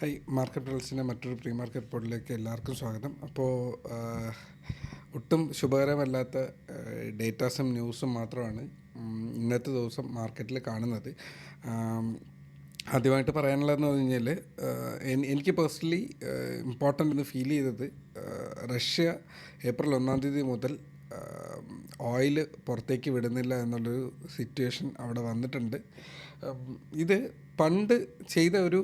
High, market പൾസിൻ്റെ മറ്റൊരു pre market പോഡിലേക്ക് എല്ലാവർക്കും സ്വാഗതം. അപ്പോൾ ഒട്ടും ശുഭകരമല്ലാത്ത ഡേറ്റാസും ന്യൂസും മാത്രമാണ് ഇന്നത്തെ ദിവസം മാർക്കറ്റിൽ കാണുന്നത്. ആദ്യമായിട്ട് പറയാനുള്ളതെന്ന് പറഞ്ഞു കഴിഞ്ഞാൽ, എനിക്ക് പേഴ്സണലി ഇമ്പോർട്ടൻ്റ് എന്ന് ഫീൽ ചെയ്തത്, റഷ്യ ഏപ്രിൽ 1 മുതൽ ഓയിൽ പുറത്തേക്ക് വിടുന്നില്ല എന്നുള്ളൊരു സിറ്റുവേഷൻ അവിടെ വന്നിട്ടുണ്ട്. ഇത് പണ്ട് ചെയ്ത ഒരു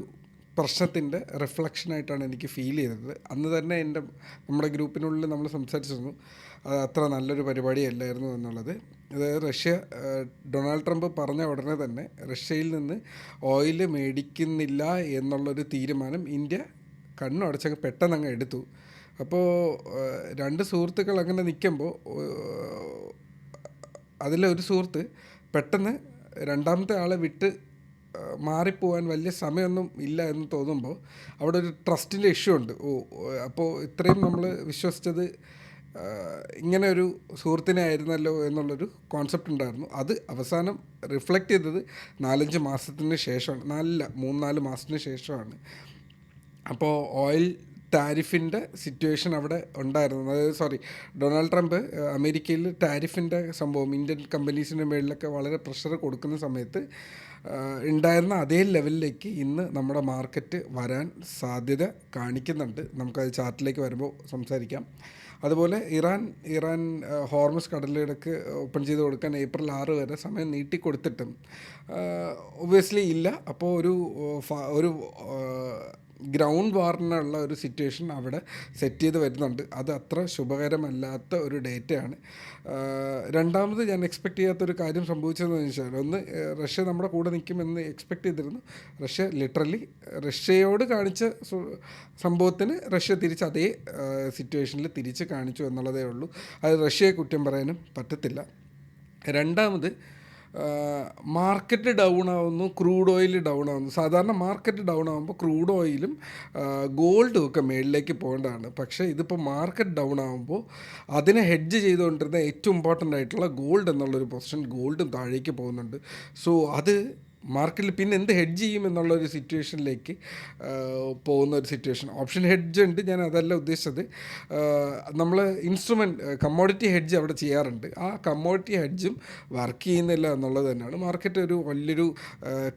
പ്രശ്നത്തിൻ്റെ റിഫ്ലക്ഷനായിട്ടാണ് എനിക്ക് ഫീൽ ചെയ്തത്. അന്ന് തന്നെ നമ്മുടെ ഗ്രൂപ്പിനുള്ളിൽ നമ്മൾ സംസാരിച്ചിരുന്നു അത് അത്ര നല്ലൊരു പരിപാടിയല്ലായിരുന്നു എന്നുള്ളത്. അതായത് ഡൊണാൾഡ് ട്രംപ് പറഞ്ഞ ഉടനെ തന്നെ റഷ്യയിൽ നിന്ന് ഓയിൽ മേടിക്കുന്നില്ല എന്നുള്ളൊരു തീരുമാനം ഇന്ത്യ കണ്ണടച്ചങ്ങ് പെട്ടെന്ന് എടുത്തു. അപ്പോൾ രണ്ട് സുഹൃത്തുക്കൾ അങ്ങനെ നിൽക്കുമ്പോൾ അതിലെ ഒരു സുഹൃത്ത് പെട്ടെന്ന് രണ്ടാമത്തെ ആളെ വിട്ട് മാറിപ്പോവാൻ വലിയ സമയമൊന്നും ഇല്ല എന്ന് തോന്നുമ്പോൾ അവിടെ ഒരു ട്രസ്റ്റിൻ്റെ ഇഷ്യൂ ഉണ്ട്. അപ്പോൾ ഇത്രയും നമ്മൾ വിശ്വസിച്ചത് ഇങ്ങനെ ഒരു സുഹൃത്തിനെ ആയിരുന്നല്ലോ എന്നുള്ളൊരു കോൺസെപ്റ്റ് ഉണ്ടായിരുന്നു. അത് അവസാനം റിഫ്ലക്റ്റ് ചെയ്തത് 4-5 മാസത്തിന് ശേഷമാണ്, 3-4 മാസത്തിന് ശേഷമാണ്. അപ്പോൾ ഓയിൽ ടാരിഫിൻ്റെ സിറ്റുവേഷൻ അവിടെ ഉണ്ടായിരുന്നു. അതായത് ഡൊണാൾഡ് ട്രംപ് അമേരിക്കയിൽ ടാരിഫിൻ്റെ സംഭവം ഇന്ത്യൻ കമ്പനീസിൻ്റെ മേളിലൊക്കെ വളരെ പ്രഷർ കൊടുക്കുന്ന സമയത്ത് ഉണ്ടായിരുന്ന അതേ ലെവലിലേക്ക് ഇന്ന് നമ്മുടെ മാർക്കറ്റ് വരാൻ സാധ്യത കാണിക്കുന്നുണ്ട്. നമുക്കത് ചാർട്ടിലേക്ക് വരുമ്പോൾ സംസാരിക്കാം. അതുപോലെ ഇറാൻ ഹോർമസ് കടലിടക്ക് ഓപ്പൺ ചെയ്ത് കൊടുക്കാൻ ഏപ്രിൽ 6 വരെ സമയം നീട്ടിക്കൊടുത്തിട്ടും ഒബ്വിയസ്ലി ഇല്ല. അപ്പോൾ ഒരു ഗ്രൗണ്ട് വാറിനുള്ള ഒരു സിറ്റുവേഷൻ അവിടെ സെറ്റ് ചെയ്ത് വരുന്നുണ്ട്. അത് അത്ര ശുഭകരമല്ലാത്ത ഒരു ഡേറ്റയാണ്. രണ്ടാമത് ഞാൻ എക്സ്പെക്റ്റ് ചെയ്യാത്തൊരു കാര്യം സംഭവിച്ചതെന്ന് വെച്ചാൽ, ഒന്ന്, റഷ്യ നമ്മുടെ കൂടെ നിൽക്കുമെന്ന് എക്സ്പെക്റ്റ് ചെയ്തിരുന്നു. റഷ്യ റഷ്യയോട് കാണിച്ച സംഭവത്തിന് റഷ്യ തിരിച്ച് അതേ സിറ്റുവേഷനിൽ തിരിച്ച് കാണിച്ചു എന്നുള്ളതേ ഉള്ളൂ. അത് റഷ്യയെ കുറ്റം പറയാനും പറ്റത്തില്ല. രണ്ടാമത്, മാർക്കറ്റ് ഡൗൺ ആവുന്നു, ക്രൂഡ് ഓയിൽ ഡൗൺ ആവുന്നു. സാധാരണ മാർക്കറ്റ് ഡൗൺ ആകുമ്പോൾ ക്രൂഡ് ഓയിലും ഗോൾഡും ഒക്കെ മേളിലേക്ക് പോകേണ്ടതാണ്. പക്ഷേ ഇതിപ്പോൾ മാർക്കറ്റ് ഡൗൺ ആകുമ്പോൾ അതിനെ ഹെഡ്ജ് ചെയ്തുകൊണ്ടിരുന്ന ഏറ്റവും ഇമ്പോർട്ടൻ്റ് ആയിട്ടുള്ള ഗോൾഡ് എന്നുള്ളൊരു പൊസിഷൻ, ഗോൾഡും താഴേക്ക് പോകുന്നുണ്ട്. സോ അത് മാർക്കറ്റിൽ പിന്നെ എന്ത് ഹെഡ്ജ് ചെയ്യും എന്നുള്ളൊരു സിറ്റുവേഷനിലേക്ക് പോകുന്ന ഒരു സിറ്റുവേഷൻ. ഓപ്ഷൻ ഹെഡ്ജ് ഉണ്ട്, ഞാൻ അതല്ല ഉദ്ദേശിച്ചത്. നമ്മൾ കമ്മോഡിറ്റി ഹെഡ്ജ് അവിടെ ചെയ്യാറുണ്ട്. ആ കമ്മോഡിറ്റി ഹെഡ്ജും വർക്ക് ചെയ്യുന്നില്ല എന്നുള്ളത് തന്നെയാണ്. മാർക്കറ്റ് ഒരു വലിയൊരു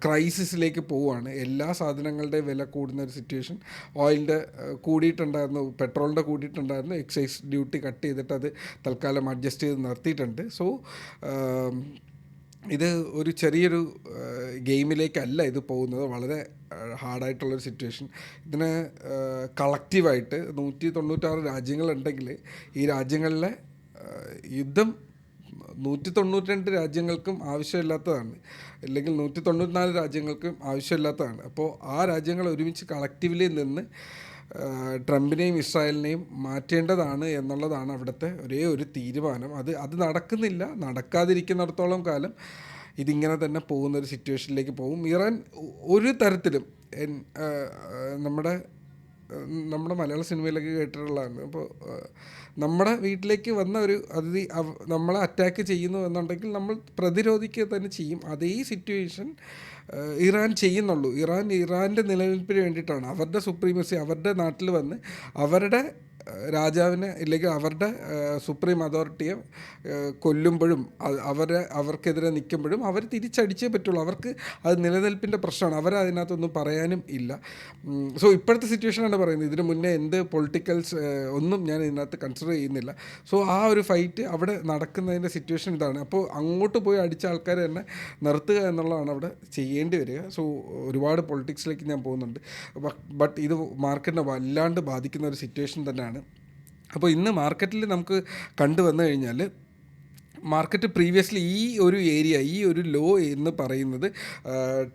ക്രൈസിസിലേക്ക് പോവുകയാണ്. എല്ലാ സാധനങ്ങളുടെയും വില കൂടുന്ന ഒരു സിറ്റുവേഷൻ. ഓയിലിൻ്റെ കൂടിയിട്ടുണ്ടായിരുന്നു, പെട്രോളിൻ്റെ കൂടിയിട്ടുണ്ടായിരുന്നു. എക്സൈസ് ഡ്യൂട്ടി കട്ട് ചെയ്തിട്ട് അത് തൽക്കാലം അഡ്ജസ്റ്റ് ചെയ്ത് നിർത്തിയിട്ടുണ്ട്. സോ ഇത് ഒരു ചെറിയൊരു ഗെയിമിലേക്കല്ല ഇത് പോകുന്നത്, വളരെ ഹാർഡായിട്ടുള്ളൊരു സിറ്റുവേഷൻ. ഇതിന് കളക്റ്റീവായിട്ട് 196 രാജ്യങ്ങളുണ്ടെങ്കിൽ ഈ രാജ്യങ്ങളിലെ യുദ്ധം 192 രാജ്യങ്ങൾക്കും ആവശ്യമില്ലാത്തതാണ്, അല്ലെങ്കിൽ 194 രാജ്യങ്ങൾക്കും ആവശ്യമില്ലാത്തതാണ്. അപ്പോൾ ആ രാജ്യങ്ങൾ ഒരുമിച്ച് കളക്റ്റീവ്ലി നിന്ന് ട്രംപിനെയും ഇസ്രായേലിനെയും മാറ്റേണ്ടതാണ് എന്നുള്ളതാണ് അവിടുത്തെ ഒരേ ഒരു തീരുമാനം. അത് നടക്കുന്നില്ല. നടക്കാതിരിക്കുന്നിടത്തോളം കാലം ഇതിങ്ങനെ തന്നെ പോകുന്നൊരു സിറ്റുവേഷനിലേക്ക് പോകും. ഇറാൻ ഒരു തരത്തിലും നമ്മുടെ മലയാള സിനിമയിലൊക്കെ കേട്ടിട്ടുള്ളതാണ്. അപ്പോൾ നമ്മുടെ വീട്ടിലേക്ക് വന്ന ഒരു അതിഥി നമ്മളെ അറ്റാക്ക് ചെയ്യുന്നു എന്നുണ്ടെങ്കിൽ നമ്മൾ പ്രതിരോധിക്കുക തന്നെ ചെയ്യും. അതേ സിറ്റുവേഷൻ ഇറാൻ ചെയ്യുന്നുള്ളൂ. ഇറാൻ്റെ നിലനിൽപ്പിന് വേണ്ടിയിട്ടാണ്. അവരുടെ സുപ്രീമസി, അവരുടെ നാട്ടിൽ വന്ന് അവരുടെ രാജാവിനെ ഇല്ലെങ്കിൽ അവരുടെ സുപ്രീം അതോറിറ്റിയെ കൊല്ലുമ്പോഴും അവർക്കെതിരെ നിൽക്കുമ്പോഴും അവർ തിരിച്ചടിച്ചേ പറ്റുള്ളൂ. അവർക്ക് അത് നിലനിൽപ്പിൻ്റെ പ്രശ്നമാണ്. അവരതിനകത്തൊന്നും പറയാനും ഇല്ല. സോ ഇപ്പോഴത്തെ സിറ്റുവേഷനാണ് പറയുന്നത്. ഇതിന് മുന്നേ എന്ത് പൊളിറ്റിക്കൽസ് ഒന്നും ഞാൻ ഇതിനകത്ത് കൺസിഡർ ചെയ്യുന്നില്ല. സോ ആ ഒരു ഫൈറ്റ് അവിടെ നടക്കുന്നതിൻ്റെ സിറ്റുവേഷൻ ഇതാണ്. അപ്പോൾ അങ്ങോട്ട് പോയി അടിച്ച ആൾക്കാർ തന്നെ നിർത്തുക എന്നുള്ളതാണ് അവിടെ ചെയ്യേണ്ടി വരിക. സോ ഒരുപാട് പൊളിറ്റിക്സിലേക്ക് ഞാൻ പോകുന്നുണ്ട്. ബട്ട് ഇത് മാർക്കറ്റിനെ വല്ലാണ്ട് ബാധിക്കുന്ന ഒരു സിറ്റുവേഷൻ തന്നെയാണ്. അപ്പോൾ ഇന്ന് മാർക്കറ്റിൽ നമുക്ക് കണ്ടുവന്നു കഴിഞ്ഞാൽ, മാർക്കറ്റ് പ്രീവിയസ്ലി ഈ ഒരു ലോ എന്ന് പറയുന്നത്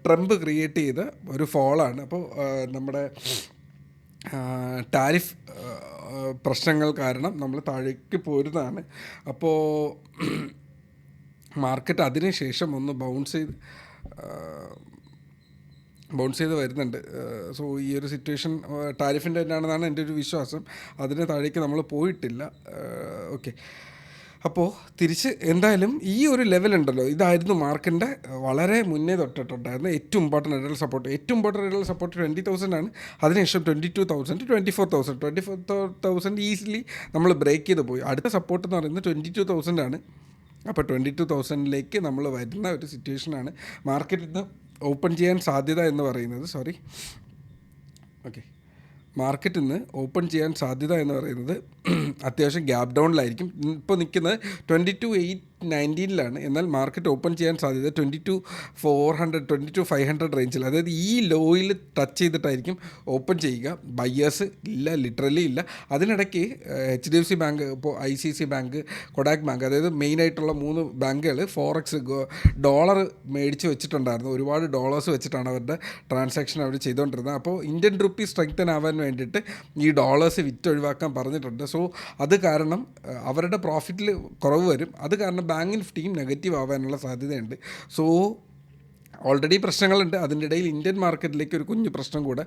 ട്രംപ് ക്രിയേറ്റ് ചെയ്ത ഒരു ഫോളാണ്. അപ്പോൾ നമ്മുടെ ടാരിഫ് പ്രശ്നങ്ങൾ കാരണം നമ്മൾ താഴേക്ക് പോരുന്നതാണ്. അപ്പോൾ മാർക്കറ്റ് അതിന് ശേഷം ഒന്ന് ബൗൺസ് ചെയ്ത് വരുന്നുണ്ട്. സോ ഈ ഒരു സിറ്റുവേഷൻ ടാരിഫിൻ്റെ തന്നെയാണെന്നാണ് എൻ്റെ ഒരു വിശ്വാസം. അതിന് താഴേക്ക് നമ്മൾ പോയിട്ടില്ല. ഓക്കെ, അപ്പോൾ തിരിച്ച് എന്തായാലും ഈ ഒരു ലെവലുണ്ടല്ലോ, ഇതായിരുന്നു മാർക്കിൻ്റെ വളരെ മുന്നേ തൊട്ടിട്ടുണ്ടായിരുന്നു ഏറ്റവും ഇമ്പോർട്ടൻ്റ് ആയിട്ടുള്ള സപ്പോർട്ട്. ഏറ്റവും ഇമ്പോർട്ടൻ്റ് ആയിട്ടുള്ള സപ്പോർട്ട് 20,000 ആണ്. അതിനുശേഷം 22,000, 24,000 ഈസിലി നമ്മൾ ബ്രേക്ക് ചെയ്ത് പോയി. അടുത്ത സപ്പോർട്ട് എന്ന് പറയുന്നത് 22,000 ആണ്. അപ്പോൾ 22,000ലേക്ക് നമ്മൾ വരുന്ന ഒരു സിറ്റുവേഷനാണ് മാർക്കറ്റിൽ നിന്ന് ഓപ്പൺ ചെയ്യാൻ സാധ്യത എന്ന് പറയുന്നത്. മാർക്കറ്റിൽ നിന്ന് ഓപ്പൺ ചെയ്യാൻ സാധ്യത എന്ന് പറയുന്നത് അത്യാവശ്യം ഗ്യാപ് ഡൗണിലായിരിക്കും. ഇപ്പോൾ നിൽക്കുന്നത് 22,819 എന്നാൽ മാർക്കറ്റ് ഓപ്പൺ ചെയ്യാൻ സാധ്യത 22,400, 22,500 റേഞ്ചിൽ, അതായത് ഈ ലോയിൽ ടച്ച് ചെയ്തിട്ടായിരിക്കും ഓപ്പൺ ചെയ്യുക. ബയ്യേഴ്സ് ഇല്ല, ലിറ്ററലി ഇല്ല. അതിനിടയ്ക്ക് HDFC ബാങ്ക്, ഇപ്പോൾ ICICI ബാങ്ക്, കൊടാക് ബാങ്ക്, അതായത് മെയിനായിട്ടുള്ള 3 ബാങ്കുകൾ ഫോറക്സ് ഡോളർ മേടിച്ച് വെച്ചിട്ടുണ്ടായിരുന്നു. ഒരുപാട് ഡോളേഴ്സ് വെച്ചിട്ടാണ് അവരുടെ ട്രാൻസാക്ഷൻ അവർ ചെയ്തുകൊണ്ടിരുന്നത്. അപ്പോൾ ഇന്ത്യൻ റുപ്പി സ്ട്രെങ്തൻ ആവാൻ വേണ്ടിയിട്ട് ഈ ഡോളേഴ്സ് വിറ്റൊഴിവാക്കാൻ പറഞ്ഞിട്ടുണ്ട്. സോ അത് കാരണം അവരുടെ പ്രോഫിറ്റിൽ കുറവ് വരും. അത് കാരണം ബാങ്ക് നിഫ്റ്റിയും നെഗറ്റീവ് ആവാനുള്ള സാധ്യതയുണ്ട്. സോ ഓൾറെഡി പ്രശ്നങ്ങളുണ്ട്. അതിൻ്റെ ഇടയിൽ ഇന്ത്യൻ മാർക്കറ്റിലേക്ക് ഒരു കുഞ്ഞു പ്രശ്നം കൂടെ.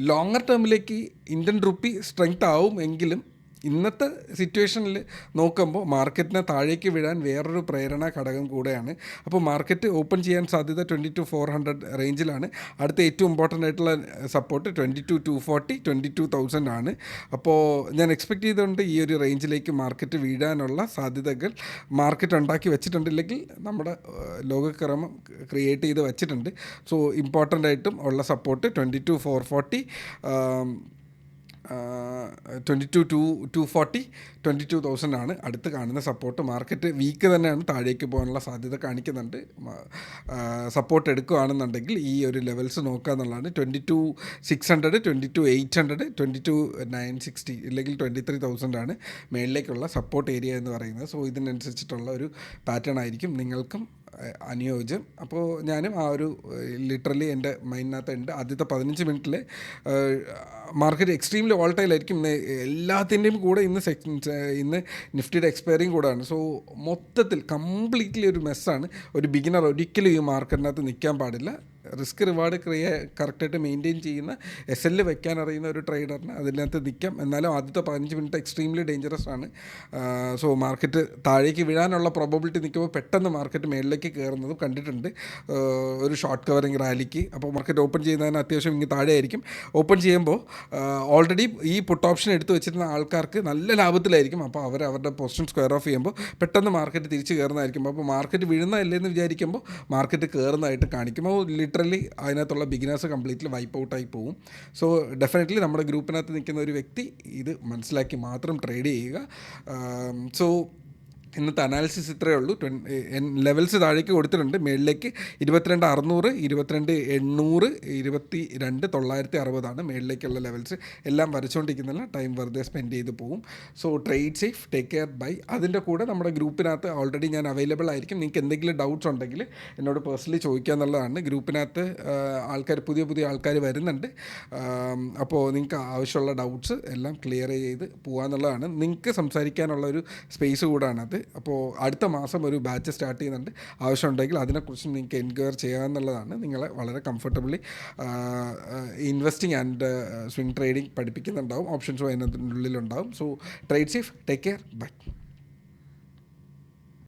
ലോങ്ങർ ടേമിലേക്ക് ഇന്ത്യൻ റുപ്പി സ്ട്രെങ്ത് ആവും എങ്കിലും ഇന്നത്തെ സിറ്റുവേഷനിൽ നോക്കുമ്പോൾ മാർക്കറ്റിനെ താഴേക്ക് വീഴാൻ വേറൊരു പ്രേരണ ഘടകം കൂടെയാണ്. അപ്പോൾ മാർക്കറ്റ് ഓപ്പൺ ചെയ്യാൻ സാധ്യത 22,400 റേഞ്ചിലാണ്. അടുത്ത ഏറ്റവും ഇമ്പോർട്ടൻ്റ് ആയിട്ടുള്ള സപ്പോർട്ട് 22,240, 22,000 ആണ്. അപ്പോൾ ഞാൻ എക്സ്പെക്റ്റ് ചെയ്തുകൊണ്ട് ഈ ഒരു റേഞ്ചിലേക്ക് മാർക്കറ്റ് വീഴാനുള്ള സാധ്യതകൾ മാർക്കറ്റ് ഉണ്ടാക്കി വെച്ചിട്ടുണ്ടില്ലെങ്കിൽ നമ്മുടെ ലോകക്രമം ക്രിയേറ്റ് ചെയ്ത് വെച്ചിട്ടുണ്ട്. സോ ഇമ്പോർട്ടൻ്റ് ആയിട്ടും ഉള്ള സപ്പോർട്ട് 22,440, 22,240, 22,000 ആണ് അടുത്ത് കാണുന്ന സപ്പോർട്ട്. മാർക്കറ്റ് വീക്ക് തന്നെയാണ്, താഴേക്ക് പോകാനുള്ള സാധ്യത കാണിക്കുന്നുണ്ട്. സപ്പോർട്ട് എടുക്കുകയാണെന്നുണ്ടെങ്കിൽ ഈ ഒരു ലെവൽസ് നോക്കുക എന്നുള്ളതാണ്. 22,600, 22,800, 22,960 ഇല്ലെങ്കിൽ 23,000 ആണ് മേളിലേക്കുള്ള സപ്പോർട്ട് ഏരിയ എന്ന് പറയുന്നത്. സോ ഇതിനനുസരിച്ചിട്ടുള്ള ഒരു പാറ്റേൺ ആയിരിക്കും നിങ്ങൾക്കും അനുയോജ്യം. അപ്പോൾ ഞാനും ആ ഒരു ലിറ്ററലി എൻ്റെ മൈൻഡിനകത്ത് ഉണ്ട്. ആദ്യത്തെ 15 മിനിറ്റിൽ മാർക്കറ്റ് എക്സ്ട്രീംലി വോളറ്റൈലായിരിക്കും. ഇന്ന് എല്ലാത്തിൻ്റെയും കൂടെ ഇന്ന് നിഫ്റ്റിയുടെ എക്സ്പയറിങ് കൂടെയാണ്. സോ മൊത്തത്തിൽ കംപ്ലീറ്റ്ലി ഒരു മെസ്സാണ്. ഒരു ബിഗിനർ ഒരിക്കലും ഈ മാർക്കറ്റിനകത്ത് നിൽക്കാൻ പാടില്ല. റിസ്ക് റിവാർഡ് കറക്റ്റായിട്ട് മെയിൻറ്റെയിൻ ചെയ്യുന്ന SL വെക്കാൻ അറിയുന്ന ഒരു ട്രേഡറിന് അതിനകത്ത് നിൽക്കാം. എന്നാലും ആദ്യത്തെ 15 മിനിറ്റ് എക്സ്ട്രീംലി ഡേഞ്ചറസ് ആണ്. സോ മാർക്കറ്റ് താഴേക്ക് വീഴാനുള്ള പ്രോബബിലിറ്റി നിൽക്കുമ്പോൾ പെട്ടെന്ന് മാർക്കറ്റ് മേളിലേക്ക് കയറുന്നതും കണ്ടിട്ടുണ്ട് ഒരു ഷോർട്ട് കവറിങ് റാലിക്ക്. അപ്പോൾ മാർക്കറ്റ് ഓപ്പൺ ചെയ്യുന്നതിന് അത്യാവശ്യം ഇങ്ങനെ താഴെ ആയിരിക്കും. ഓപ്പൺ ചെയ്യുമ്പോൾ ഓൾറെഡി ഈ പുട്ട് ഓപ്ഷൻ എടുത്ത് വെച്ചിരുന്ന ആൾക്കാർക്ക് നല്ല ലാഭത്തിലായിരിക്കും. അപ്പോൾ അവരുടെ പൊസിഷൻ സ്ക്വയർ ഓഫ് ചെയ്യുമ്പോൾ പെട്ടെന്ന് മാർക്കറ്റ് തിരിച്ച് കയറുന്നതായിരിക്കും. അപ്പോൾ മാർക്കറ്റ് വീഴുന്നതല്ലേന്ന് വിചാരിക്കുമ്പോൾ മാർക്കറ്റ് കയറുന്നതായിട്ട് കാണിക്കും. അപ്പോൾ ലിറ്ററലി അതിനകത്തുള്ള ബിഗിനേഴ്സ് കംപ്ലീറ്റ്ലി വൈപ്പ് ഔട്ടായി പോകും. സോ ഡെഫിനറ്റ്ലി നമ്മുടെ ഗ്രൂപ്പിനകത്ത് നിൽക്കുന്ന ഒരു വ്യക്തി ഇത് മനസ്സിലാക്കി മാത്രം ട്രേഡ് ചെയ്യുക. സോ ഇന്നത്തെ അനാലിസിസ് ഇത്രയേ ഉള്ളൂ. ലെവൽസ് താഴേക്ക് കൊടുത്തിട്ടുണ്ട്. മേളിലേക്ക് 22,600, 22,800, 22,960 മേളിലേക്കുള്ള ലെവൽസ്. എല്ലാം വരച്ചുകൊണ്ടിരിക്കുന്നില്ല, ടൈം വെറുതെ സ്പെൻഡ് ചെയ്ത് പോകും. So trade safe, take care, bye. അതിൻ്റെ കൂടെ നമ്മുടെ ഗ്രൂപ്പിനകത്ത് ഓൾറെഡി ഞാൻ അവൈലബിൾ ആയിരിക്കും. നിങ്ങൾക്ക് എന്തെങ്കിലും ഡൗട്ട്സ് ഉണ്ടെങ്കിൽ എന്നോട് പേഴ്സണലി ചോദിക്കുക എന്നുള്ളതാണ്. ഗ്രൂപ്പിനകത്ത് പുതിയ ആൾക്കാർ വരുന്നുണ്ട്. അപ്പോൾ നിങ്ങൾക്ക് ആവശ്യമുള്ള ഡൗട്ട്സ് എല്ലാം ക്ലിയർ ചെയ്ത് പോകാമെന്നുള്ളതാണ്. നിങ്ങൾക്ക് സംസാരിക്കാനുള്ള ഒരു സ്പേസ് കൂടാണത്. അപ്പോൾ അടുത്ത മാസം ഒരു ബാച്ച് സ്റ്റാർട്ട് ചെയ്യുന്നുണ്ട്. ആവശ്യമുണ്ടെങ്കിൽ അതിനെക്കുറിച്ച് നിങ്ങൾക്ക് എൻക്വയർ ചെയ്യാമെന്നുള്ളതാണ്. നിങ്ങളെ വളരെ comfortably investing and swing trading പഠിപ്പിക്കുന്നുണ്ടാവും. ഓപ്ഷൻസും അതിനകത്തുള്ളിലുണ്ടാവും. So trade safe, take care, by.